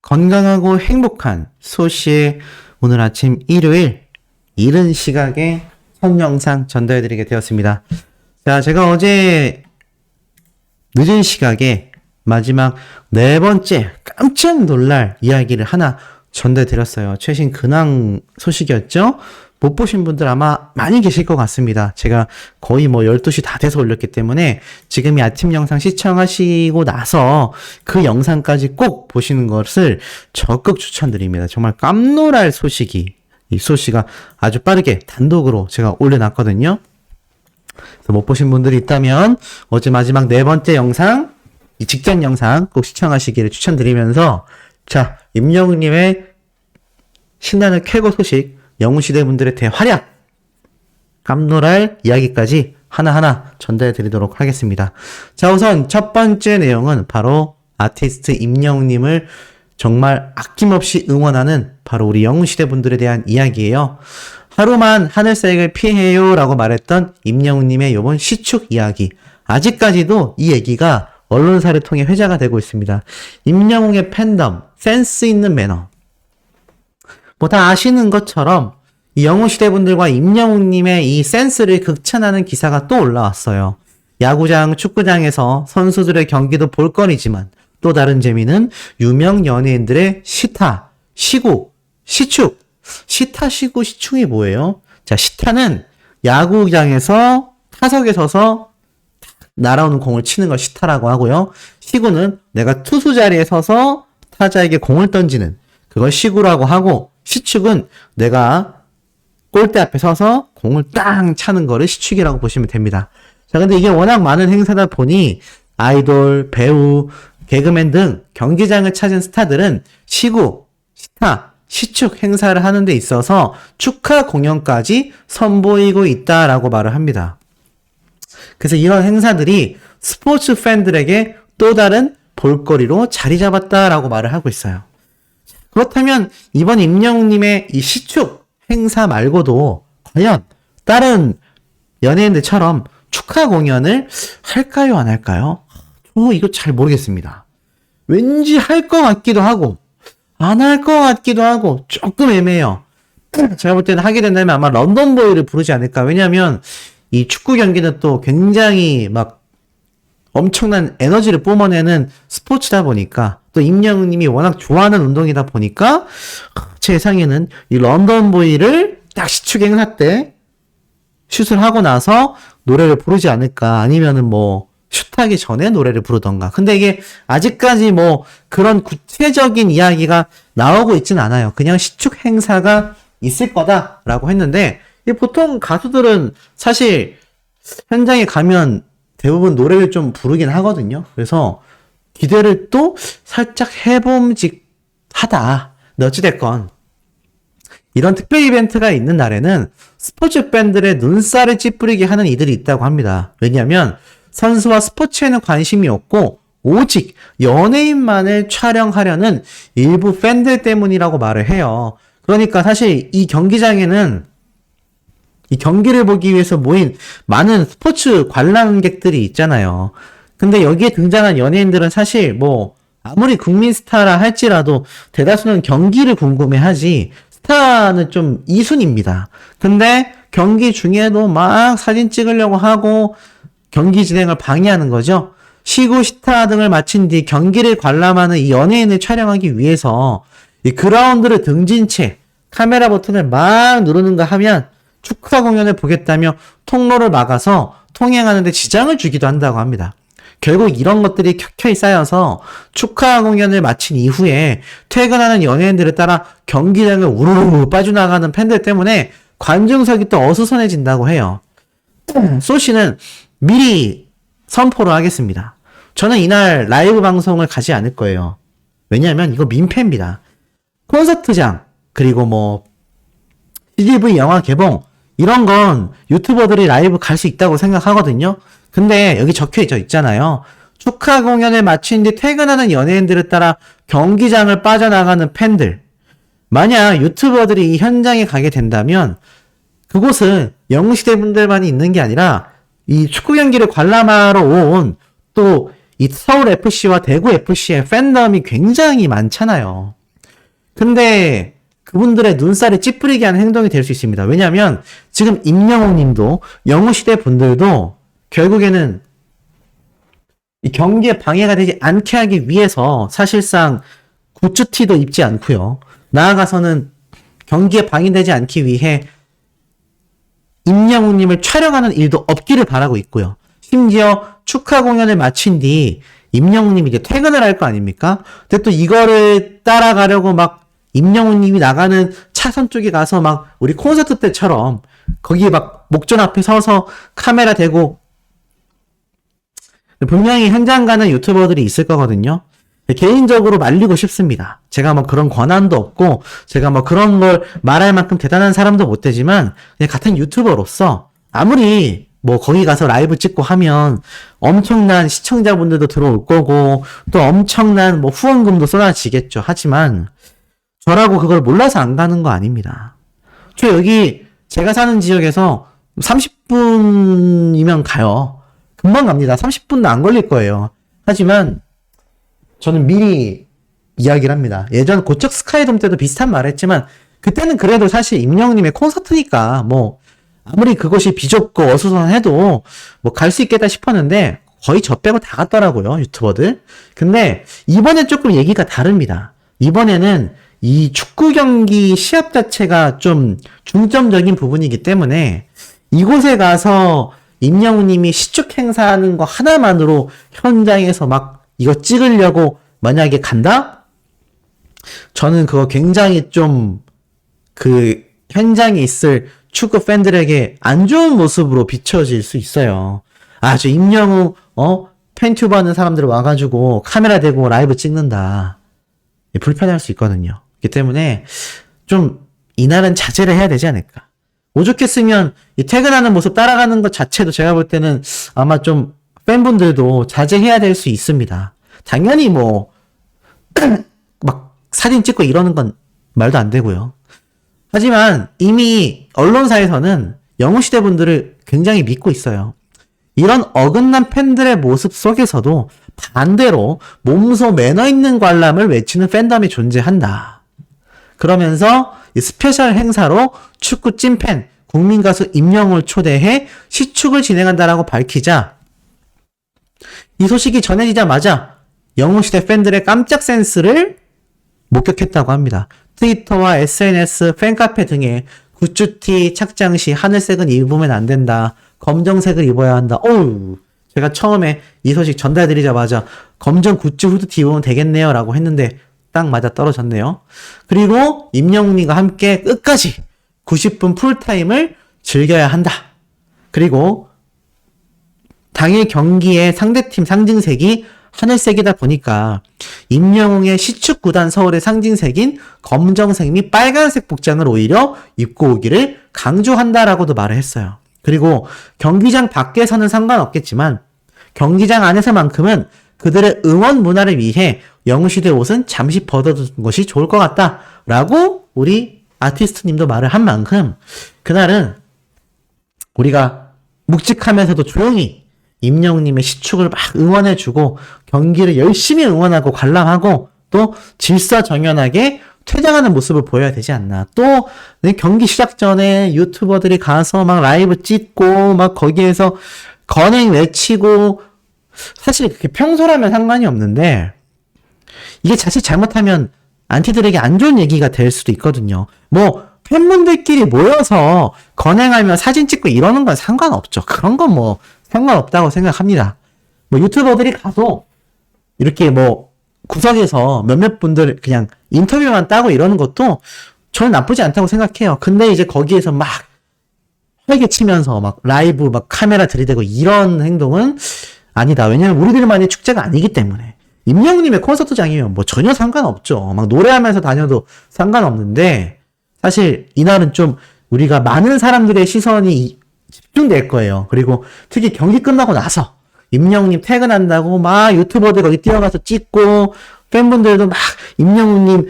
건강하고 행복한 소씨의 오늘 아침 일요일 이른 시각에 첫 영상 전달해드리게 되었습니다. 자, 제가 어제 늦은 시각에 마지막 네 번째 깜짝 놀랄 이야기를 하나 전달드렸어요. 최신 근황 소식이었죠? 못 보신 분들 아마 많이 계실 것 같습니다. 제가 거의 12시 다 돼서 올렸기 때문에 지금 이 아침 영상 시청하시고 나서 그 영상까지 꼭 보시는 것을 적극 추천드립니다. 정말 깜놀할 소식이, 이 소식가 아주 빠르게 단독으로 제가 올려놨거든요. 그래서 못 보신 분들이 있다면 어제 마지막 네 번째 영상, 이 직전 영상 꼭 시청하시기를 추천드리면서, 자, 임영웅님의 신나는 쾌거 소식, 영웅시대 분들의 대활약, 깜놀할 이야기까지 하나하나 전달해 드리도록 하겠습니다. 자, 우선 첫 번째 내용은 바로 아티스트 임영웅님을 정말 아낌없이 응원하는 바로 우리 영웅시대 분들에 대한 이야기예요. 하루만 하늘색을 피해요 라고 말했던 임영웅님의 요번 시축 이야기, 아직까지도 이 얘기가 언론사를 통해 회자가 되고 있습니다. 임영웅의 팬덤, 센스 있는 매너, 다 아시는 것처럼 이 영웅시대 분들과 임영웅님의 이 센스를 극찬하는 기사가 또 올라왔어요. 야구장, 축구장에서 선수들의 경기도 볼거리지만 또 다른 재미는 유명 연예인들의 시타, 시구, 시축. 시타, 시구, 시축이 뭐예요? 자, 시타는 야구장에서 타석에 서서 날아오는 공을 치는 걸 시타라고 하고요. 시구는 내가 투수 자리에 서서 타자에게 공을 던지는 그걸 시구라고 하고, 시축은 내가 골대 앞에 서서 공을 땅 차는 거를 시축이라고 보시면 됩니다. 자, 근데 이게 워낙 많은 행사다 보니 아이돌, 배우, 개그맨 등 경기장을 찾은 스타들은 시구, 시타, 시축 행사를 하는 데 있어서 축하 공연까지 선보이고 있다라고 말을 합니다. 그래서 이런 행사들이 스포츠 팬들에게 또 다른 볼거리로 자리 잡았다라고 말을 하고 있어요. 그렇다면 이번 임영웅님의 이 시축 행사 말고도 과연 다른 연예인들처럼 축하 공연을 할까요, 안 할까요? 이거 잘 모르겠습니다. 왠지 할 것 같기도 하고 안 할 것 같기도 하고 조금 애매해요. 제가 볼 때는 하게 된다면 아마 런던보이를 부르지 않을까. 왜냐하면 이 축구 경기는 또 굉장히 막 엄청난 에너지를 뿜어내는 스포츠다 보니까, 또 임영웅님이 워낙 좋아하는 운동이다 보니까 제 예상에는 이 런던보이를 딱 시축 행사 때 슛을 하고 나서 노래를 부르지 않을까. 아니면은 슛하기 전에 노래를 부르던가. 근데 이게 아직까지 그런 구체적인 이야기가 나오고 있진 않아요. 그냥 시축 행사가 있을 거다라고 했는데, 보통 가수들은 사실 현장에 가면 대부분 노래를 좀 부르긴 하거든요. 그래서 기대를 또 살짝 해봄직하다. 근데 어찌됐건 이런 특별 이벤트가 있는 날에는 스포츠 팬들의 눈살을 찌푸리게 하는 이들이 있다고 합니다. 왜냐하면 선수와 스포츠에는 관심이 없고 오직 연예인만을 촬영하려는 일부 팬들 때문이라고 말을 해요. 그러니까 사실 이 경기장에는 이 경기를 보기 위해서 모인 많은 스포츠 관람객들이 있잖아요. 근데 여기에 등장한 연예인들은 사실 아무리 국민 스타라 할지라도 대다수는 경기를 궁금해하지, 스타는 좀 이순입니다. 근데 경기 중에도 막 사진 찍으려고 하고 경기 진행을 방해하는 거죠. 시구, 시타 등을 마친 뒤 경기를 관람하는 이 연예인을 촬영하기 위해서 이 그라운드를 등진 채 카메라 버튼을 막 누르는가 하면 축하 공연을 보겠다며 통로를 막아서 통행하는 데 지장을 주기도 한다고 합니다. 결국 이런 것들이 켜켜이 쌓여서 축하 공연을 마친 이후에 퇴근하는 연예인들을 따라 경기장을 우르르 빠져나가는 팬들 때문에 관중석이 또 어수선해진다고 해요. 소씨는 미리 선포를 하겠습니다. 저는 이날 라이브 방송을 가지 않을 거예요. 왜냐하면 이거 민폐입니다. 콘서트장, 그리고 CGV 영화 개봉, 이런 건 유튜버들이 라이브 갈 수 있다고 생각하거든요. 근데 여기 적혀져 있잖아요. 축하 공연을 마친 뒤 퇴근하는 연예인들을 따라 경기장을 빠져나가는 팬들. 만약 유튜버들이 이 현장에 가게 된다면 그곳은 영웅시대 분들만이 있는 게 아니라 이 축구 경기를 관람하러 온 또 이 서울 FC와 대구 FC의 팬덤이 굉장히 많잖아요. 근데 그분들의 눈살을 찌푸리게 하는 행동이 될 수 있습니다. 왜냐하면 지금 임영웅 님도 영웅시대 분들도 결국에는 이 경기에 방해가 되지 않게 하기 위해서 사실상 굿즈티도 입지 않고요. 나아가서는 경기에 방해되지 않기 위해 임영웅 님을 촬영하는 일도 없기를 바라고 있고요. 심지어 축하 공연을 마친 뒤 임영웅 님이 이제 퇴근을 할 거 아닙니까? 근데 또 이거를 따라가려고 막 임영웅 님이 나가는 차선 쪽에 가서 막 우리 콘서트 때처럼 거기에 막 목전 앞에 서서 카메라 대고 분명히 현장 가는 유튜버들이 있을 거거든요. 개인적으로 말리고 싶습니다. 제가 뭐 그런 권한도 없고 제가 뭐 그런 걸 말할 만큼 대단한 사람도 못 되지만 그냥 같은 유튜버로서 아무리 뭐 거기 가서 라이브 찍고 하면 엄청난 시청자분들도 들어올 거고 또 엄청난 뭐 후원금도 쏟아지겠죠. 하지만 저라고 그걸 몰라서 안 가는 거 아닙니다. 저 여기 제가 사는 지역에서 30분이면 가요. 금방 갑니다. 30분도 안 걸릴 거예요. 하지만 저는 미리 이야기를 합니다. 예전 고척 스카이돔 때도 비슷한 말 했지만 그때는 그래도 사실 임영웅님의 콘서트니까 뭐 아무리 그것이 비좁고 어수선해도 뭐 갈 수 있겠다 싶었는데 거의 저 빼고 다 갔더라고요. 유튜버들. 근데 이번엔 조금 얘기가 다릅니다. 이번에는 이 축구 경기 시합 자체가 좀 중점적인 부분이기 때문에 이곳에 가서 임영웅님이 시축 행사하는 거 하나만으로 현장에서 막 이거 찍으려고 만약에 간다? 저는 그거 굉장히 좀 그 현장에 있을 축구 팬들에게 안 좋은 모습으로 비춰질 수 있어요. 아, 저 임영웅 팬튜브 하는 사람들 와가지고 카메라 대고 라이브 찍는다. 불편할 수 있거든요. 그렇기 때문에 좀 이날은 자제를 해야 되지 않을까. 오죽했으면 이 퇴근하는 모습 따라가는 것 자체도 제가 볼 때는 아마 좀 팬분들도 자제해야 될 수 있습니다. 당연히 뭐 막 사진 찍고 이러는 건 말도 안 되고요. 하지만 이미 언론사에서는 영웅시대 분들을 굉장히 믿고 있어요. 이런 어긋난 팬들의 모습 속에서도 반대로 몸소 매너 있는 관람을 외치는 팬덤이 존재한다. 그러면서 이 스페셜 행사로 축구 찐팬 국민가수 임영웅을 초대해 시축을 진행한다라고 밝히자 이 소식이 전해지자마자 영웅시대 팬들의 깜짝 센스를 목격했다고 합니다. 트위터와 SNS, 팬카페 등에 굿즈티 착장 시 하늘색은 입으면 안 된다. 검정색을 입어야 한다. 어우, 제가 처음에 이 소식 전달드리자마자 검정 굿즈 후드티 입으면 되겠네요 라고 했는데 딱 맞아 떨어졌네요. 그리고 임영웅님과 함께 끝까지 90분 풀타임을 즐겨야 한다. 그리고 당일 경기의 상대팀 상징색이 하늘색이다 보니까 임영웅의 시축구단 서울의 상징색인 검정색 및 빨간색 복장을 오히려 입고 오기를 강조한다라고도 말을 했어요. 그리고 경기장 밖에서는 상관없겠지만 경기장 안에서만큼은 그들의 응원 문화를 위해 영웅시대 옷은 잠시 벗어두는 것이 좋을 것 같다라고 우리 아티스트님도 말을 한 만큼 그날은 우리가 묵직하면서도 조용히 임영웅님의 시축을 막 응원해주고 경기를 열심히 응원하고 관람하고 또 질서정연하게 퇴장하는 모습을 보여야 되지 않나. 또 경기 시작 전에 유튜버들이 가서 막 라이브 찍고 막 거기에서 건행 외치고 사실 그게 평소라면 상관이 없는데 이게 자칫 잘못하면 안티들에게 안 좋은 얘기가 될 수도 있거든요. 뭐 팬분들끼리 모여서 건행하며 사진 찍고 이러는 건 상관없죠. 그런 건 뭐 상관없다고 생각합니다. 뭐 유튜버들이 가서 이렇게 뭐 구석에서 몇몇 분들 그냥 인터뷰만 따고 이러는 것도 저는 나쁘지 않다고 생각해요. 근데 이제 거기에서 막 활개치면서 막 라이브 막 카메라 들이대고 이런 행동은 아니다. 왜냐면 우리들만의 축제가 아니기 때문에. 임영웅님의 콘서트장이면 뭐 전혀 상관없죠. 막 노래하면서 다녀도 상관없는데 사실 이날은 좀 우리가 많은 사람들의 시선이 집중될 거예요. 그리고 특히 경기 끝나고 나서 임영웅님 퇴근한다고 막 유튜버들 거기 뛰어가서 찍고 팬분들도 막 임영웅님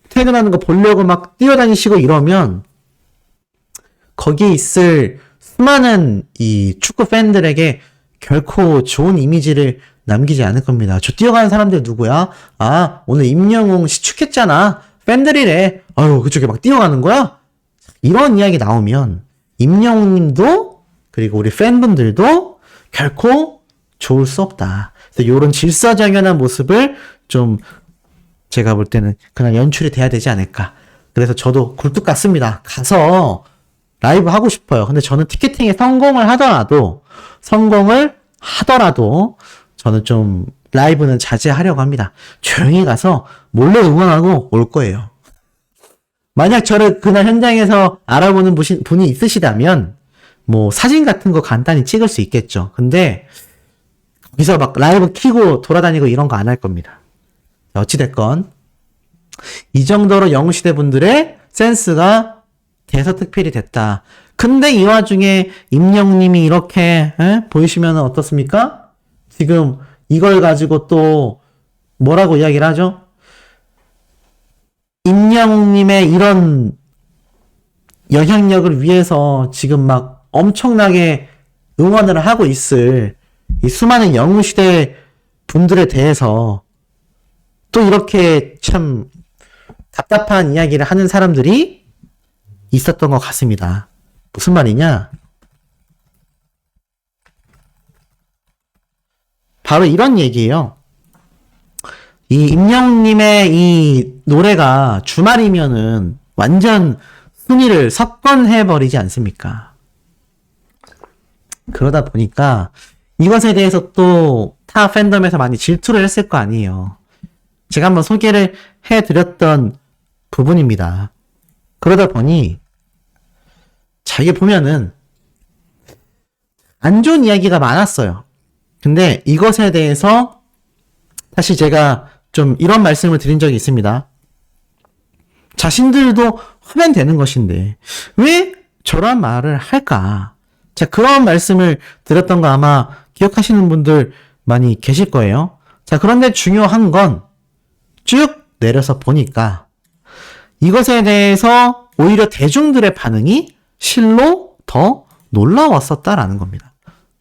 퇴근하는 거 보려고 막 뛰어다니시고 이러면 거기에 있을 수많은 이 축구 팬들에게 결코 좋은 이미지를 남기지 않을 겁니다. 저 뛰어가는 사람들 누구야? 아, 오늘 임영웅 시축했잖아. 팬들이래. 아유, 그쪽에 막 뛰어가는 거야? 이런 이야기 나오면 임영웅님도 그리고 우리 팬분들도 결코 좋을 수 없다. 그래서 이런 질서정연한 모습을 좀 제가 볼 때는 그냥 연출이 돼야 되지 않을까. 그래서 저도 굴뚝 같습니다. 가서 라이브 하고 싶어요. 근데 저는 티켓팅에 성공을 하더라도 저는 좀 라이브는 자제하려고 합니다. 조용히 가서 몰래 응원하고 올 거예요. 만약 저를 그날 현장에서 알아보는 분이 있으시다면 뭐 사진 같은 거 간단히 찍을 수 있겠죠. 근데 거기서 막 라이브 키고 돌아다니고 이런 거 안 할 겁니다. 어찌됐건 이 정도로 영웅시대 분들의 센스가 대서특필이 됐다. 근데 이 와중에 임영웅님이 이렇게 보이시면 어떻습니까? 지금 이걸 가지고 또 뭐라고 이야기를 하죠? 임영웅님의 이런 영향력을 위해서 지금 막 엄청나게 응원을 하고 있을 이 수많은 영웅시대 분들에 대해서 또 이렇게 참 답답한 이야기를 하는 사람들이 있었던 것 같습니다. 무슨 말이냐? 바로 이런 얘기예요. 이 임영웅님의 이 노래가 주말이면은 완전 순위를 석권해버리지 않습니까? 그러다 보니까 이것에 대해서 또 타 팬덤에서 많이 질투를 했을 거 아니에요. 제가 한번 소개를 해드렸던 부분입니다. 그러다 보니 자기 보면은 안 좋은 이야기가 많았어요. 근데 이것에 대해서 사실 제가 좀 이런 말씀을 드린 적이 있습니다. 자신들도 하면 되는 것인데 왜 저런 말을 할까? 자, 그런 말씀을 드렸던 거 아마 기억하시는 분들 많이 계실 거예요. 자, 그런데 중요한 건 쭉 내려서 보니까 이것에 대해서 오히려 대중들의 반응이 실로 더 놀라웠었다라는 겁니다.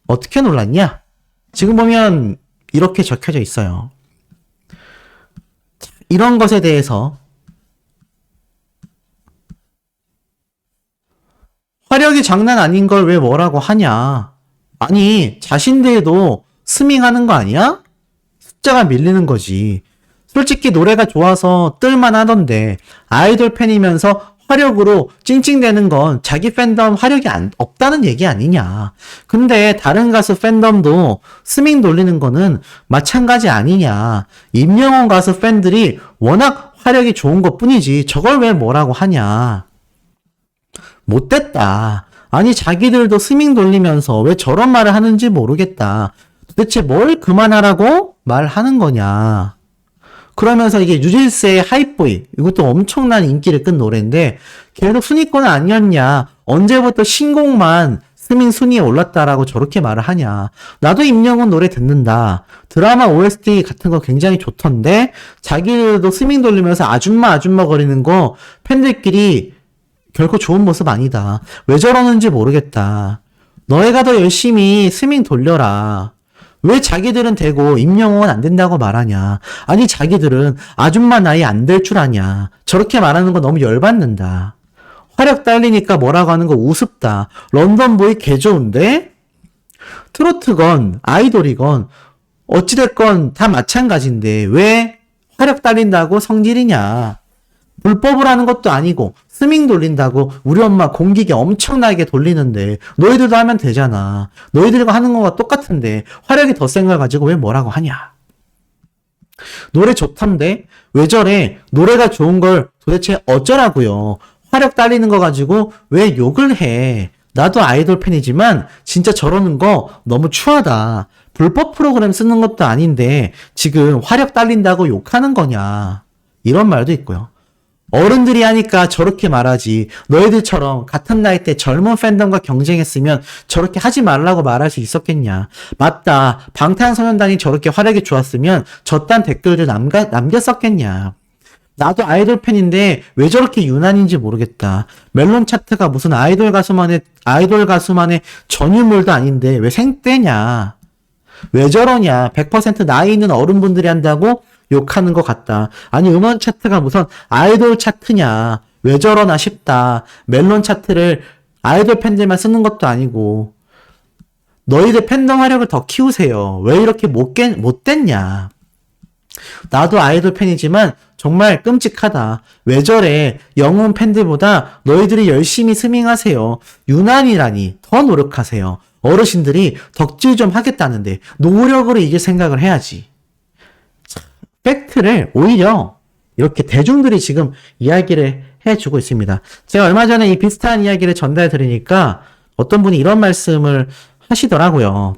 어떻게 놀랐냐? 지금 보면 이렇게 적혀져 있어요. 이런 것에 대해서 화력이 장난 아닌 걸 왜 뭐라고 하냐? 아니, 자신들도 스밍하는 거 아니야? 숫자가 밀리는 거지. 솔직히 노래가 좋아서 뜰만 하던데 아이돌 팬이면서 화력으로 찡찡대는 건 자기 팬덤 화력이 없다는 얘기 아니냐. 근데 다른 가수 팬덤도 스밍 돌리는 거는 마찬가지 아니냐. 임영웅 가수 팬들이 워낙 화력이 좋은 것 뿐이지 저걸 왜 뭐라고 하냐. 못됐다. 아니 자기들도 스밍 돌리면서 왜 저런 말을 하는지 모르겠다. 도대체 뭘 그만하라고 말하는 거냐. 그러면서 이게 뉴진스의 하이보이, 이것도 엄청난 인기를 끈 노래인데 계속 순위권 아니었냐. 언제부터 신곡만 스밍 순위에 올랐다라고 저렇게 말을 하냐. 나도 임영웅 노래 듣는다. 드라마 OST 같은 거 굉장히 좋던데 자기들도 스밍 돌리면서 아줌마 거리는 거 팬들끼리 결코 좋은 모습 아니다. 왜 저러는지 모르겠다. 너희가 더 열심히 스밍 돌려라. 왜 자기들은 되고 임영웅은 안 된다고 말하냐. 아니 자기들은 아줌마 나이 안 될 줄 아냐. 저렇게 말하는 거 너무 열받는다. 화력 딸리니까 뭐라고 하는 거 우습다. 런던보이 개 좋은데? 트로트건 아이돌이건 어찌됐건 다 마찬가지인데 왜 화력 딸린다고 성질이냐. 불법을 하는 것도 아니고 스밍 돌린다고 우리 엄마 공기계 엄청나게 돌리는데 너희들도 하면 되잖아. 너희들과 하는 거가 똑같은데 화력이 더 센 걸 가지고 왜 뭐라고 하냐. 노래 좋던데 왜 저래. 노래가 좋은 걸 도대체 어쩌라고요. 화력 딸리는 거 가지고 왜 욕을 해. 나도 아이돌 팬이지만 진짜 저러는 거 너무 추하다. 불법 프로그램 쓰는 것도 아닌데 지금 화력 딸린다고 욕하는 거냐. 이런 말도 있고요. 어른들이 하니까 저렇게 말하지. 너희들처럼 같은 나이 때 젊은 팬덤과 경쟁했으면 저렇게 하지 말라고 말할 수 있었겠냐. 맞다. 방탄소년단이 저렇게 화력이 좋았으면 저딴 댓글들 남겼었겠냐. 나도 아이돌 팬인데 왜 저렇게 유난인지 모르겠다. 멜론 차트가 무슨 아이돌 가수만의 전유물도 아닌데 왜 생떼냐. 왜 저러냐. 100% 나이 있는 어른분들이 한다고 욕하는 것 같다. 아니 음원 차트가 무슨 아이돌 차트냐. 왜 저러나 싶다. 멜론 차트를 아이돌 팬들만 쓰는 것도 아니고 너희들 팬덤 화력을 더 키우세요. 왜 이렇게 못됐냐. 나도 아이돌 팬이지만 정말 끔찍하다. 왜 저래. 영혼 팬들보다 너희들이 열심히 스밍하세요. 유난이라니 더 노력하세요. 어르신들이 덕질 좀 하겠다는데 노력으로 이길 생각을 해야지. 팩트를 오히려 이렇게 대중들이 지금 이야기를 해주고 있습니다. 제가 얼마 전에 이 비슷한 이야기를 전달해 드리니까 어떤 분이 이런 말씀을 하시더라고요.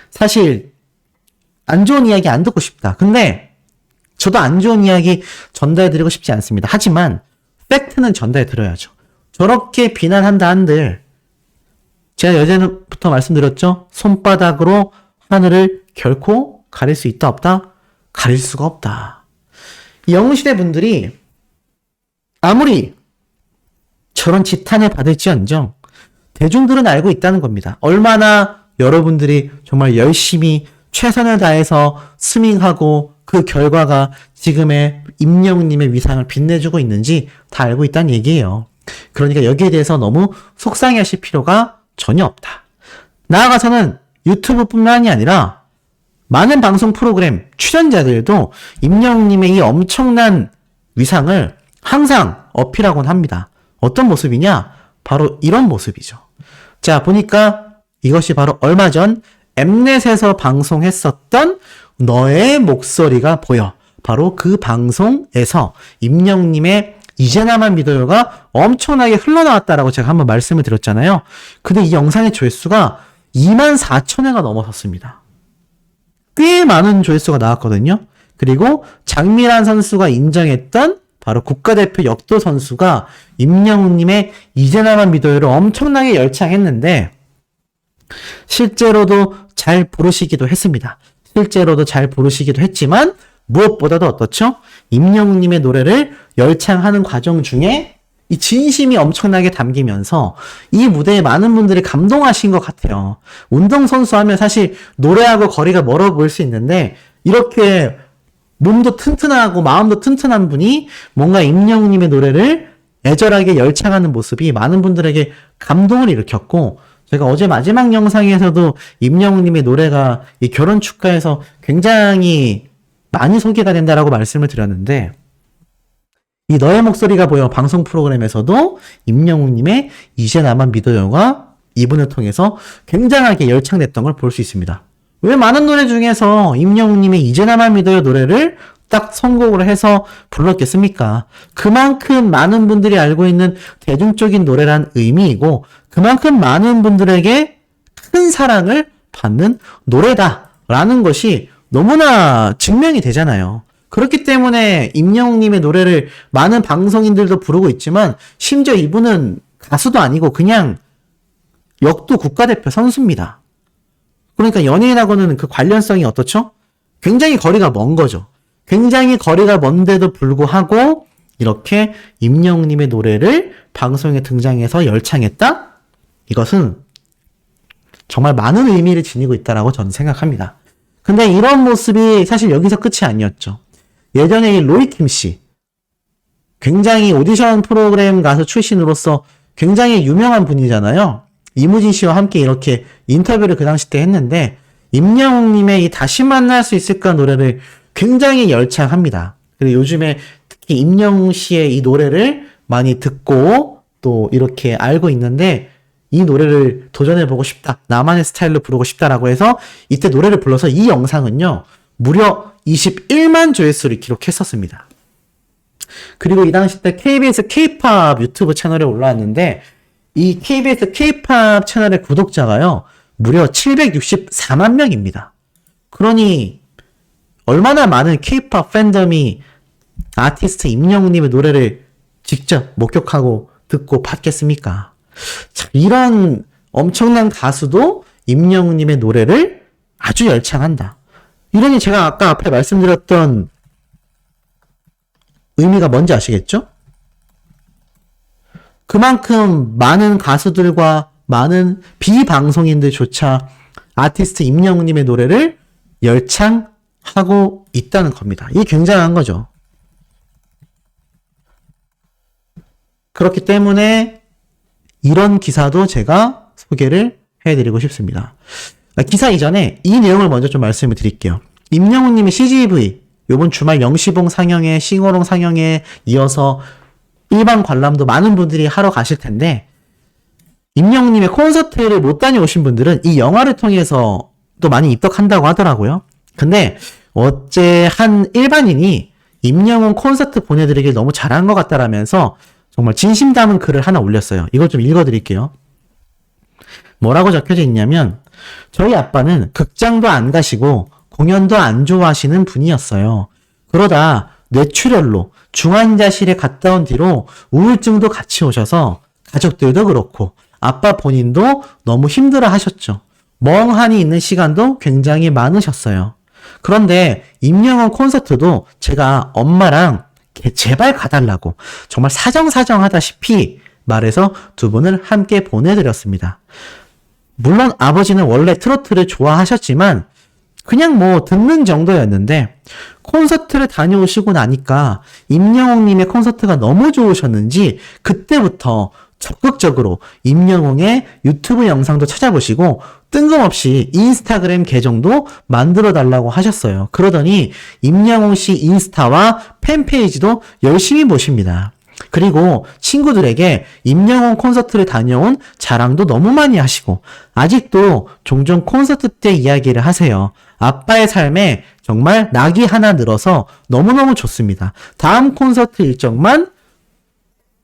사실 안 좋은 이야기 안 듣고 싶다. 근데 저도 안 좋은 이야기 전달해 드리고 싶지 않습니다. 하지만 팩트는 전달해 드려야죠. 저렇게 비난한다 한들 제가 예전부터 말씀드렸죠. 손바닥으로 하늘을 결코 가릴 수 있다 없다? 가릴 수가 없다. 이 영웅시대 분들이 아무리 저런 지탄을 받을지언정 대중들은 알고 있다는 겁니다. 얼마나 여러분들이 정말 열심히 최선을 다해서 스밍하고 그 결과가 지금의 임영웅님의 위상을 빛내주고 있는지 다 알고 있다는 얘기예요. 그러니까 여기에 대해서 너무 속상해하실 필요가 전혀 없다. 나아가서는 유튜브뿐만이 아니라 많은 방송 프로그램 출연자들도 임영웅님의 이 엄청난 위상을 항상 어필하곤 합니다. 어떤 모습이냐? 바로 이런 모습이죠. 자, 보니까 이것이 바로 얼마 전 엠넷에서 방송했었던 너의 목소리가 보여. 바로 그 방송에서 임영웅님의 이제 나만 믿어요가 엄청나게 흘러나왔다라고 제가 한번 말씀을 드렸잖아요. 근데 이 영상의 조회수가 24,000회가 넘어섰습니다. 꽤 많은 조회수가 나왔거든요. 그리고 장미란 선수가 인정했던 바로 국가대표 역도 선수가 임영웅님의 이제 나만 믿어요를 엄청나게 열창했는데 실제로도 잘 부르시기도 했습니다. 실제로도 잘 부르시기도 했지만 무엇보다도 어떻죠? 임영웅님의 노래를 열창하는 과정 중에 이 진심이 엄청나게 담기면서 이 무대에 많은 분들이 감동하신 것 같아요. 운동선수 하면 사실 노래하고 거리가 멀어 보일 수 있는데 이렇게 몸도 튼튼하고 마음도 튼튼한 분이 뭔가 임영웅님의 노래를 애절하게 열창하는 모습이 많은 분들에게 감동을 일으켰고 제가 어제 마지막 영상에서도 임영웅님의 노래가 이 결혼 축가에서 굉장히 많이 소개가 된다라고 말씀을 드렸는데 이 너의 목소리가 보여 방송 프로그램에서도 임영웅님의 이제 나만 믿어요가 이분을 통해서 굉장하게 열창됐던 걸 볼 수 있습니다. 왜 많은 노래 중에서 임영웅님의 이제 나만 믿어요 노래를 딱 선곡을 해서 불렀겠습니까? 그만큼 많은 분들이 알고 있는 대중적인 노래란 의미이고 그만큼 많은 분들에게 큰 사랑을 받는 노래다라는 것이 너무나 증명이 되잖아요. 그렇기 때문에 임영웅님의 노래를 많은 방송인들도 부르고 있지만 심지어 이분은 가수도 아니고 그냥 역도 국가대표 선수입니다. 그러니까 연예인하고는 그 관련성이 어떻죠? 굉장히 거리가 먼 거죠. 굉장히 거리가 먼데도 불구하고 이렇게 임영웅님의 노래를 방송에 등장해서 열창했다? 이것은 정말 많은 의미를 지니고 있다라고 저는 생각합니다. 근데 이런 모습이 사실 여기서 끝이 아니었죠. 예전에 이 로이킴 씨, 굉장히 오디션 프로그램 가수 출신으로서 굉장히 유명한 분이잖아요. 이무진 씨와 함께 이렇게 인터뷰를 그 당시 때 했는데 임영웅님의 이 다시 만날 수 있을까 노래를 굉장히 열창합니다. 그리고 요즘에 특히 임영웅 씨의 이 노래를 많이 듣고 또 이렇게 알고 있는데 이 노래를 도전해보고 싶다. 나만의 스타일로 부르고 싶다라고 해서 이때 노래를 불러서 이 영상은요. 무려 21만 조회수를 기록했었습니다. 그리고 이 당시 때 KBS K-POP 유튜브 채널에 올라왔는데 이 KBS K-POP 채널의 구독자가요. 무려 764만 명입니다. 그러니 얼마나 많은 K-POP 팬덤이 아티스트 임영웅님의 노래를 직접 목격하고 듣고 봤겠습니까? 자, 이런 엄청난 가수도 임영웅님의 노래를 아주 열창한다. 이러니 제가 아까 앞에 말씀드렸던 의미가 뭔지 아시겠죠? 그만큼 많은 가수들과 많은 비방송인들조차 아티스트 임영웅님의 노래를 열창하고 있다는 겁니다. 이게 굉장한 거죠. 그렇기 때문에 이런 기사도 제가 소개를 해드리고 싶습니다. 기사 이전에 이 내용을 먼저 좀 말씀을 드릴게요. 임영웅님의 CGV 요번 주말 영시봉 상영회, 싱어롱 상영회에 이어서 일반 관람도 많은 분들이 하러 가실 텐데 임영웅님의 콘서트를 못 다녀오신 분들은 이 영화를 통해서 또 많이 입덕한다고 하더라고요. 근데 어제 한 일반인이 임영웅 콘서트 보내드리길 너무 잘한 것 같다라면서 정말 진심 담은 글을 하나 올렸어요. 이걸 좀 읽어드릴게요. 뭐라고 적혀져 있냐면 저희 아빠는 극장도 안 가시고 공연도 안 좋아하시는 분이었어요. 그러다 뇌출혈로 중환자실에 갔다 온 뒤로 우울증도 같이 오셔서 가족들도 그렇고 아빠 본인도 너무 힘들어 하셨죠. 멍하니 있는 시간도 굉장히 많으셨어요. 그런데 임영웅 콘서트도 제가 엄마랑 제발 가달라고 정말 사정사정하다시피 말해서 두 분을 함께 보내드렸습니다. 물론 아버지는 원래 트로트를 좋아하셨지만 그냥 뭐 듣는 정도였는데 콘서트를 다녀오시고 나니까 임영웅님의 콘서트가 너무 좋으셨는지 그때부터 적극적으로 임영웅의 유튜브 영상도 찾아보시고 뜬금없이 인스타그램 계정도 만들어 달라고 하셨어요. 그러더니 임영웅 씨 인스타와 팬페이지도 열심히 보십니다. 그리고 친구들에게 임영웅 콘서트를 다녀온 자랑도 너무 많이 하시고 아직도 종종 콘서트 때 이야기를 하세요. 아빠의 삶에 정말 낙이 하나 늘어서 너무너무 좋습니다. 다음 콘서트 일정만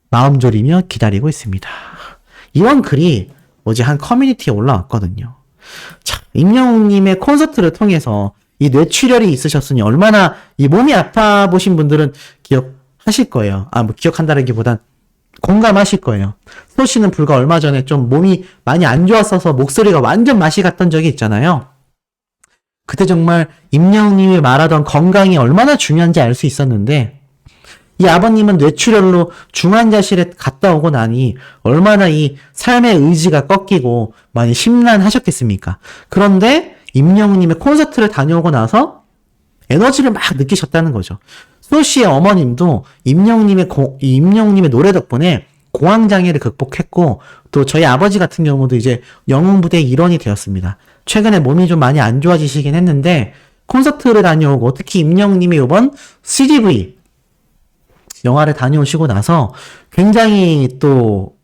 마음 졸이며 기다리고 있습니다. 이런 글이 어제 한 커뮤니티에 올라왔거든요. 자, 임영웅님의 콘서트를 통해서 이 뇌출혈이 있으셨으니 얼마나 이 몸이 아파 보신 분들은 기억하실 거예요. 뭐 기억한다라기보단 공감하실 거예요. 소 씨는 불과 얼마 전에 좀 몸이 많이 안 좋았어서 목소리가 완전 맛이 갔던 적이 있잖아요. 그때 정말 임영웅님이 말하던 건강이 얼마나 중요한지 알 수 있었는데 이 아버님은 뇌출혈로 중환자실에 갔다 오고 나니 얼마나 이 삶의 의지가 꺾이고 많이 심란하셨겠습니까? 그런데 임영웅님의 콘서트를 다녀오고 나서 에너지를 막 느끼셨다는 거죠. 소 씨의 어머님도 임영웅님의 노래 덕분에 공황장애를 극복했고 또 저희 아버지 같은 경우도 이제 영웅부대의 일원이 되었습니다. 최근에 몸이 좀 많이 안 좋아지시긴 했는데 콘서트를 다녀오고 특히 임영웅님이 이번 CGV 영화를 다녀오시고 나서 굉장히 또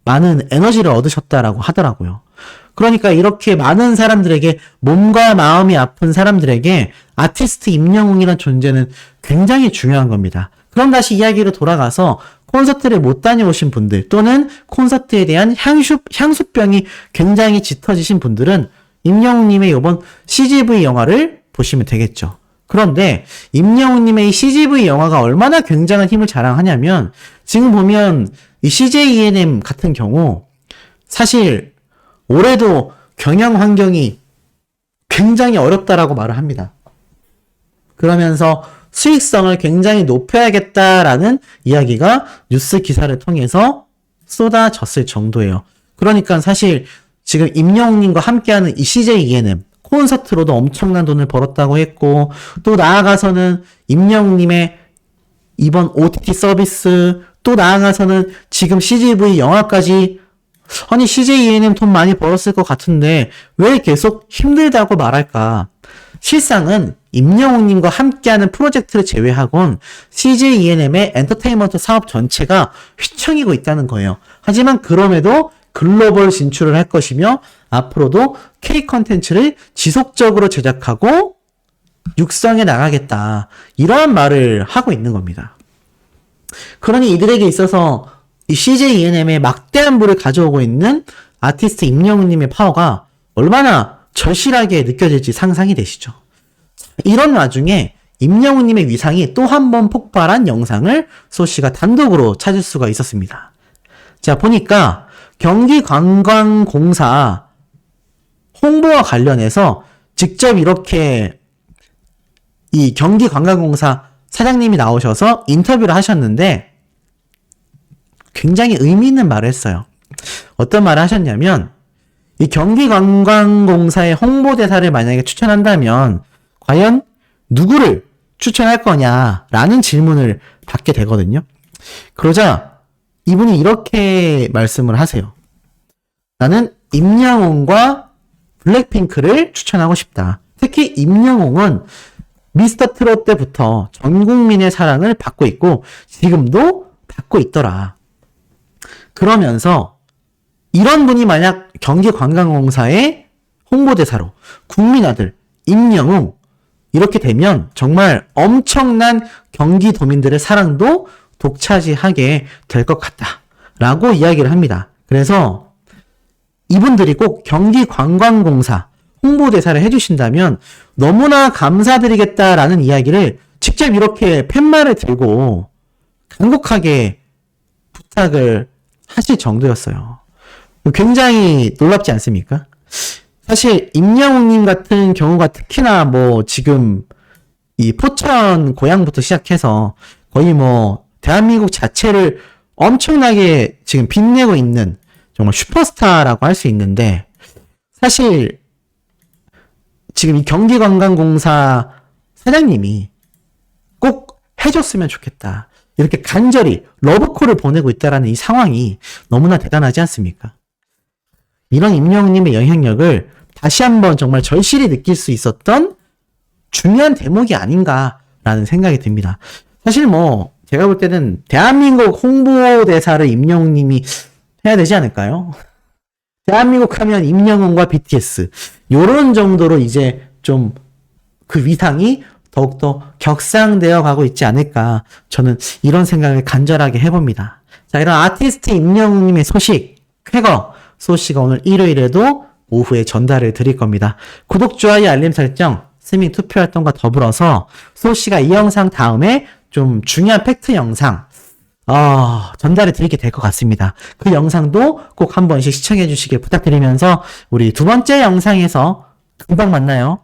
많은 에너지를 얻으셨다라고 하더라고요. 그러니까 이렇게 많은 사람들에게 몸과 마음이 아픈 사람들에게 아티스트 임영웅이라는 존재는 굉장히 중요한 겁니다. 그럼 다시 이야기로 돌아가서 콘서트를 못 다녀오신 분들 또는 콘서트에 대한 향수병이 굉장히 짙어지신 분들은 임영웅님의 이번 CGV 영화를 보시면 되겠죠. 그런데 임영웅님의 이 CGV 영화가 얼마나 굉장한 힘을 자랑하냐면 지금 보면 이 CJ ENM 같은 경우 사실 올해도 경영 환경이 굉장히 어렵다라고 말을 합니다. 그러면서 수익성을 굉장히 높여야겠다라는 이야기가 뉴스 기사를 통해서 쏟아졌을 정도예요. 그러니까 사실 지금 임영웅님과 함께하는 이 CJ ENM 콘서트로도 엄청난 돈을 벌었다고 했고 또 나아가서는 임영웅님의 이번 OTT 서비스 또 나아가서는 지금 CGV 영화까지 아니 CJ ENM 돈 많이 벌었을 것 같은데 왜 계속 힘들다고 말할까? 실상은 임영웅님과 함께하는 프로젝트를 제외하곤 CJ ENM의 엔터테인먼트 사업 전체가 휘청이고 있다는 거예요. 하지만 그럼에도 글로벌 진출을 할 것이며 앞으로도 K 컨텐츠를 지속적으로 제작하고 육성해 나가겠다. 이러한 말을 하고 있는 겁니다. 그러니 이들에게 있어서 이 CJ ENM의 막대한 부를 가져오고 있는 아티스트 임영웅님의 파워가 얼마나 절실하게 느껴질지 상상이 되시죠. 이런 와중에 임영웅님의 위상이 또 한 번 폭발한 영상을 소씨가 단독으로 찾을 수가 있었습니다. 자, 보니까 경기관광공사 홍보와 관련해서 직접 이렇게 이 경기관광공사 사장님이 나오셔서 인터뷰를 하셨는데 굉장히 의미 있는 말을 했어요. 어떤 말을 하셨냐면 이 경기관광공사의 홍보대사를 만약에 추천한다면 과연 누구를 추천할 거냐라는 질문을 받게 되거든요. 그러자 이분이 이렇게 말씀을 하세요. 나는 임영웅과 블랙핑크를 추천하고 싶다. 특히 임영웅은 미스터 트롯 때부터 전 국민의 사랑을 받고 있고 지금도 받고 있더라. 그러면서 이런 분이 만약 경기관광공사의 홍보대사로 국민아들 임영웅 이렇게 되면 정말 엄청난 경기도민들의 사랑도 독차지하게 될 것 같다라고 이야기를 합니다. 그래서 이분들이 꼭 경기관광공사 홍보대사를 해주신다면 너무나 감사드리겠다라는 이야기를 직접 이렇게 팻말을 들고 간곡하게 부탁을 하실 정도였어요. 굉장히 놀랍지 않습니까? 사실 임영웅님 같은 경우가 특히나 뭐 지금 이 포천 고향부터 시작해서 거의 뭐 대한민국 자체를 엄청나게 지금 빛내고 있는 정말 슈퍼스타라고 할 수 있는데 사실 지금 이 경기관광공사 사장님이 꼭 해줬으면 좋겠다. 이렇게 간절히 러브콜을 보내고 있다라는 이 상황이 너무나 대단하지 않습니까? 이런 임영웅님의 영향력을 다시 한번 정말 절실히 느낄 수 있었던 중요한 대목이 아닌가라는 생각이 듭니다. 사실 뭐 제가 볼 때는 대한민국 홍보대사를 임영웅님이 해야 되지 않을까요? 대한민국 하면 임영웅과 BTS 요런 정도로 이제 좀 그 위상이 더욱더 격상되어 가고 있지 않을까 저는 이런 생각을 간절하게 해봅니다. 자, 이런 아티스트 임영웅님의 소식 쾌거 소씨가 오늘 일요일에도 오후에 전달을 드릴 겁니다. 구독, 좋아요, 알림 설정, 스밍 투표 활동과 더불어서 소씨가 이 영상 다음에 좀 중요한 팩트 영상 전달을 드리게 될 것 같습니다. 그 영상도 꼭 한 번씩 시청해 주시길 부탁드리면서 우리 두 번째 영상에서 금방 만나요.